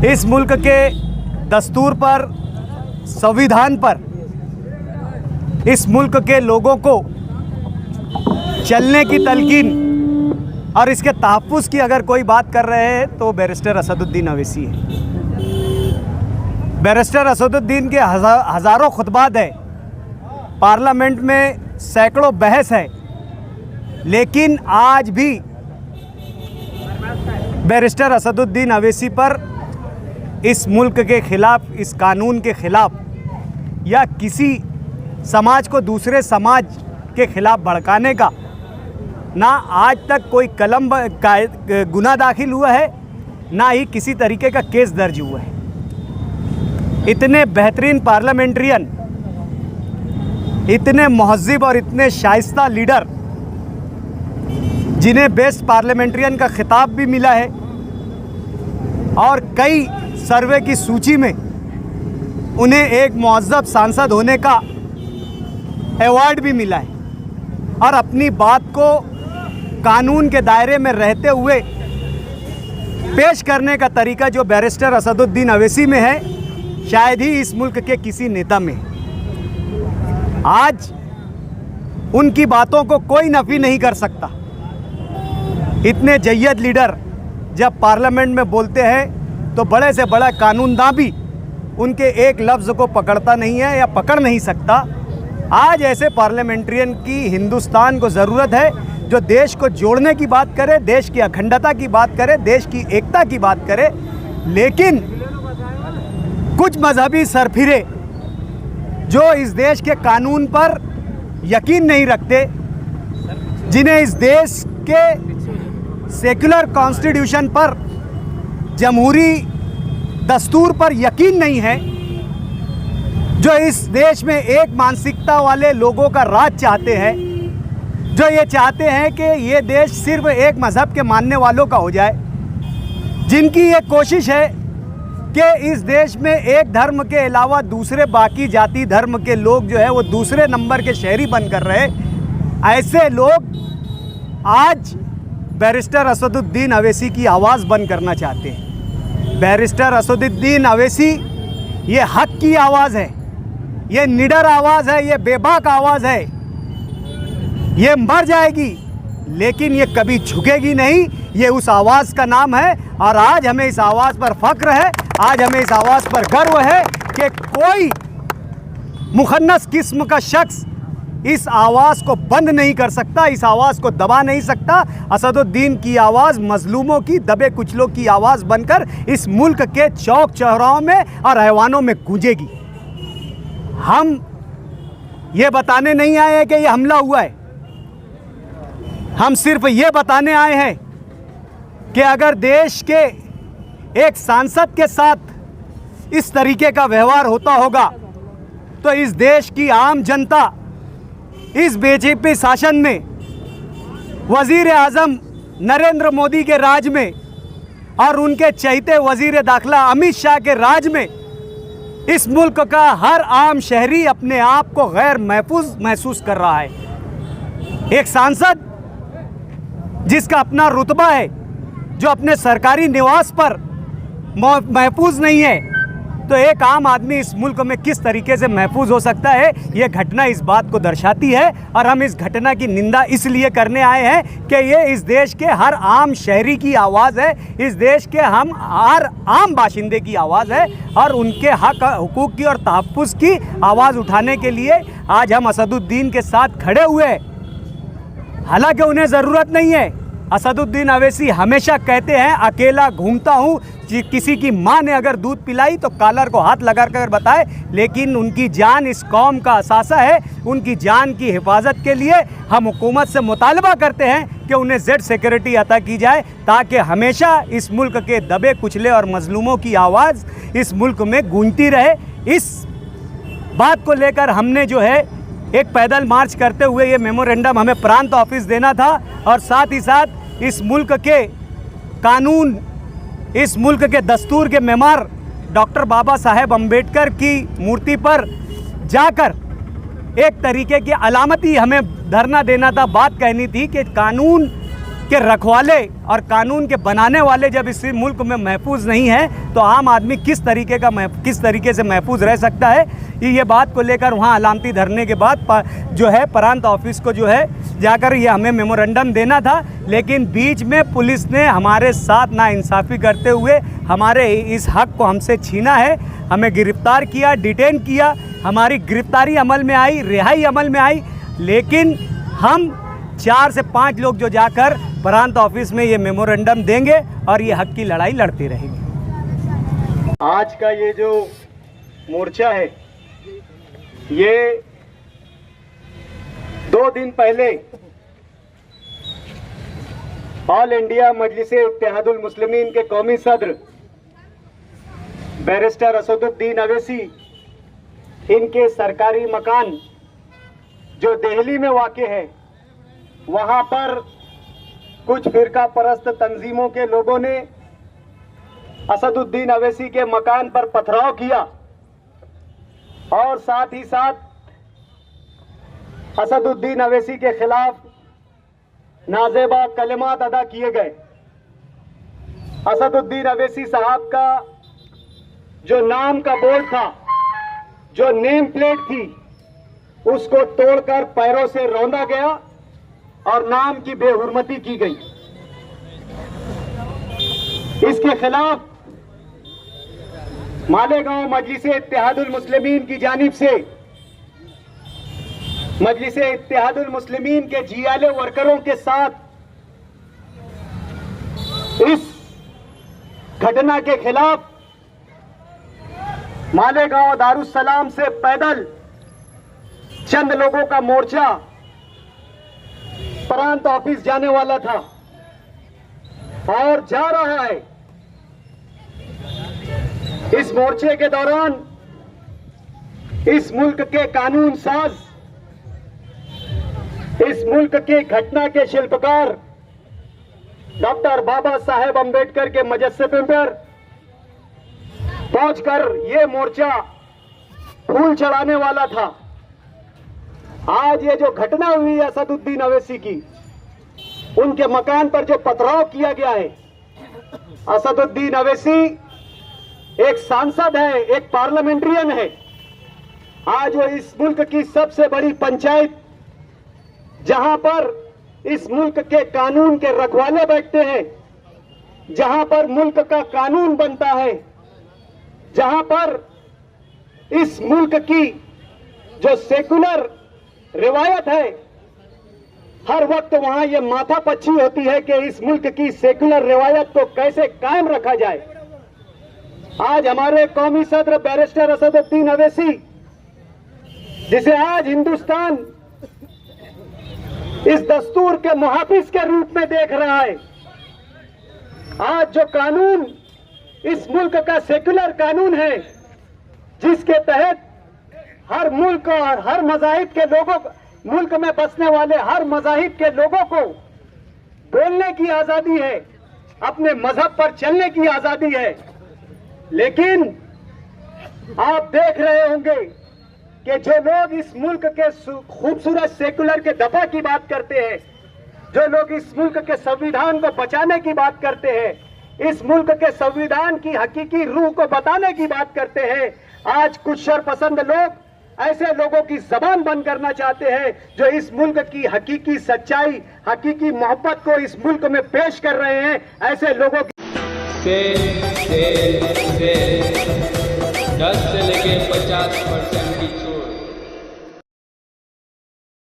इस मुल्क के दस्तूर पर, संविधान पर, इस मुल्क के लोगों को चलने की तलकीन और इसके तहफ़्फ़ुज़ की अगर कोई बात कर रहे हैं तो बैरिस्टर असदुद्दीन अवैसी है। बैरिस्टर असदुद्दीन के हज़ारों खुतबात हैं, पार्लियामेंट में सैकड़ों बहस है, लेकिन आज भी बैरिस्टर असदुद्दीन अवैसी पर इस मुल्क के ख़िलाफ़, इस कानून के ख़िलाफ़ या किसी समाज को दूसरे समाज के ख़िलाफ़ भड़काने का ना आज तक कोई कलम गुनाह दाखिल हुआ है, ना ही किसी तरीके का केस दर्ज हुआ है। इतने बेहतरीन पार्लियामेंट्रियन, इतने महज़्ज़िब और इतने शाइस्ता लीडर, जिन्हें बेस्ट पार्लियामेंट्रियन का खिताब भी मिला है और कई सर्वे की सूची में उन्हें एक मुअज़्ज़ब सांसद होने का अवार्ड भी मिला है, और अपनी बात को कानून के दायरे में रहते हुए पेश करने का तरीका जो बैरिस्टर असदुद्दीन अवैसी में है, शायद ही इस मुल्क के किसी नेता में। आज उनकी बातों को कोई नफ़ी नहीं कर सकता। इतने जय्यद लीडर जब पार्लियामेंट में बोलते हैं तो बड़े से बड़ा कानूनदां भी उनके एक लफ्ज़ को पकड़ता नहीं है या पकड़ नहीं सकता। आज ऐसे पार्लियामेंट्रियन की हिंदुस्तान को ज़रूरत है जो देश को जोड़ने की बात करे, देश की अखंडता की बात करे, देश की एकता की बात करे। लेकिन कुछ मजहबी सरफिरे जो इस देश के कानून पर यकीन नहीं रखते, जिन्हें इस देश के सेक्युलर कॉन्स्टिट्यूशन पर, जमहूरी दस्तूर पर यकीन नहीं है, जो इस देश में एक मानसिकता वाले लोगों का राज चाहते हैं, जो ये चाहते हैं कि ये देश सिर्फ एक मज़हब के मानने वालों का हो जाए, जिनकी ये कोशिश है कि इस देश में एक धर्म के अलावा दूसरे बाकी जाति धर्म के लोग जो है वो दूसरे नंबर के शहरी बनकर रहे, ऐसे लोग आज बैरिस्टर असदुद्दीन अवैसी की आवाज़ बंद करना चाहते हैं। बैरिस्टर असदुद्दीन अवैसी ये हक की आवाज़ है, ये निडर आवाज़ है, ये बेबाक आवाज़ है। ये मर जाएगी लेकिन ये कभी झुकेगी नहीं। ये उस आवाज़ का नाम है और आज हमें इस आवाज़ पर फ़ख्र है, आज हमें इस आवाज़ पर गर्व है कि कोई मुखन्नस किस्म का शख्स इस आवाज़ को बंद नहीं कर सकता, इस आवाज़ को दबा नहीं सकता। असदुद्दीन की आवाज़ मज़लूमों की, दबे कुचलों की आवाज़ बनकर इस मुल्क के चौक चौराहों में और ऐवानों में गूंजेगी। हम ये बताने नहीं आए हैं कि ये हमला हुआ है, हम सिर्फ ये बताने आए हैं कि अगर देश के एक सांसद के साथ इस तरीके का व्यवहार होता होगा तो इस देश की आम जनता इस बीजेपी शासन में, वज़ीर आज़म नरेंद्र मोदी के राज में और उनके चहेते वज़ीर दाखिला अमित शाह के राज में, इस मुल्क का हर आम शहरी अपने आप को गैर महफूज महसूस कर रहा है। एक सांसद जिसका अपना रुतबा है, जो अपने सरकारी निवास पर महफूज नहीं है, तो एक आम आदमी इस मुल्क में किस तरीके से महफूज हो सकता है। ये घटना इस बात को दर्शाती है और हम इस घटना की निंदा इसलिए करने आए हैं कि ये इस देश के हर आम शहरी की आवाज़ है, इस देश के हम हर आम बाशिंदे की आवाज़ है और उनके हक हुकूक की और तहफ़्फ़ुज़ की आवाज़ उठाने के लिए आज हम असदुद्दीन के साथ खड़े हुए हैं। हालांकि उन्हें ज़रूरत नहीं है। असदुद्दीन अवैसी हमेशा कहते हैं अकेला घूमता हूँ, किसी की माँ ने अगर दूध पिलाई तो कॉलर को हाथ लगा कर बताए, लेकिन उनकी जान इस कौम का असासा है। उनकी जान की हिफाजत के लिए हम हुकूमत से मुतालबा करते हैं कि उन्हें जेड सिक्योरिटी अता की जाए, ताकि हमेशा इस मुल्क के दबे कुचले और मजलूमों की आवाज़ इस मुल्क में गूंजती रहे। इस बात को लेकर हमने जो है एक पैदल मार्च करते हुए ये मेमोरेंडम हमें प्रांत ऑफिस देना था और साथ ही साथ इस मुल्क के कानून, इस मुल्क के दस्तूर के मेमार डॉक्टर बाबा साहेब अम्बेडकर की मूर्ति पर जाकर एक तरीके की अलामती हमें धरना देना था। बात कहनी थी कि कानून के रखवाले और कानून के बनाने वाले जब इस मुल्क में महफूज नहीं है तो आम आदमी किस तरीके से महफूज रह सकता है। ये बात को लेकर वहाँ अलामती धरने के बाद जो है प्रांत ऑफिस को जो है जाकर ये हमें मेमोरेंडम देना था, लेकिन बीच में पुलिस ने हमारे साथ नाइंसाफ़ी करते हुए हमारे इस हक को हमसे छीना है। हमें गिरफ्तार किया, डिटेन किया, हमारी गिरफ्तारी अमल में आई, रिहाई अमल में आई, लेकिन हम 4 से 5 लोग जो जाकर प्रांत ऑफिस में ये मेमोरेंडम देंगे और ये हक की लड़ाई लड़ते रहेंगे। आज का ये जो मोर्चा है ये 2 दिन पहले ऑल इंडिया मजलिसे इत्तेहादुल मुस्लिमीन के कौमी सदर बैरिस्टर असदुद्दीन अवैसी इनके सरकारी मकान जो दिल्ली में वाक़ है वहां पर कुछ फिरका परस्त तंजीमों के लोगों ने असदुद्दीन अवैसी के मकान पर पथराव किया और साथ ही साथ असदुद्दीन अवैसी के खिलाफ नाजेबा कलिमात अदा किए गए। असदुद्दीन अवैसी साहब का जो नाम का बोर्ड था, जो नेम प्लेट थी, उसको तोड़कर पैरों से रौंदा गया और नाम की बेहुरमती की गई। इसके खिलाफ मालेगांव मजलिसे इत्तेहादुल मुस्लिमीन की जानिब से मजलिसे इत्तेहादुल मुस्लिमीन के जियाले वर्करों के साथ इस घटना के खिलाफ मालेगांव दारुस्सलाम से पैदल चंद लोगों का मोर्चा प्रांत ऑफिस जाने वाला था और जा रहा है। इस मोर्चे के दौरान इस मुल्क के कानून साज, इस मुल्क के घटना के शिल्पकार डॉक्टर बाबा साहेब अंबेडकर के मजस्से पर पहुंचकर ये मोर्चा फूल चढ़ाने वाला था। आज ये जो घटना हुई है असदुद्दीन अवैसी की, उनके मकान पर जो पथराव किया गया है, असदुद्दीन अवैसी एक सांसद है, एक पार्लियामेंट्रियन है। आज वो इस मुल्क की सबसे बड़ी पंचायत, जहां पर इस मुल्क के कानून के रखवाले बैठते हैं, जहां पर मुल्क का कानून बनता है, जहां पर इस मुल्क की जो सेकुलर रिवायत है, हर वक्त वहां ये माथा पच्ची होती है कि इस मुल्क की सेकुलर रिवायत को कैसे कायम रखा जाए। आज हमारे कौमी सदर बैरिस्टर असदुद्दीन अवैसी, जिसे आज हिंदुस्तान इस दस्तूर के मुहाफिज के रूप में देख रहा है, आज जो कानून इस मुल्क का सेकुलर कानून है, जिसके तहत हर मुल्क और हर मज़ाहिब के लोगों, मुल्क में बसने वाले हर मज़ाहिब के लोगों को बोलने की आजादी है, अपने मजहब पर चलने की आजादी है। लेकिन आप देख रहे होंगे कि जो लोग इस मुल्क के खूबसूरत सेकुलर के दफा की बात करते हैं, जो लोग इस मुल्क के संविधान को बचाने की बात करते हैं, इस मुल्क के संविधान की हकीकी रूह को बताने की बात करते हैं, आज कुछ शरपसंद लोग ऐसे लोगों की जबान बंद करना चाहते हैं जो इस मुल्क की हकीकी सच्चाई, हकीकी मोहब्बत को इस मुल्क में पेश कर रहे हैं। ऐसे लोगों की 10 से लेके 50% की छूट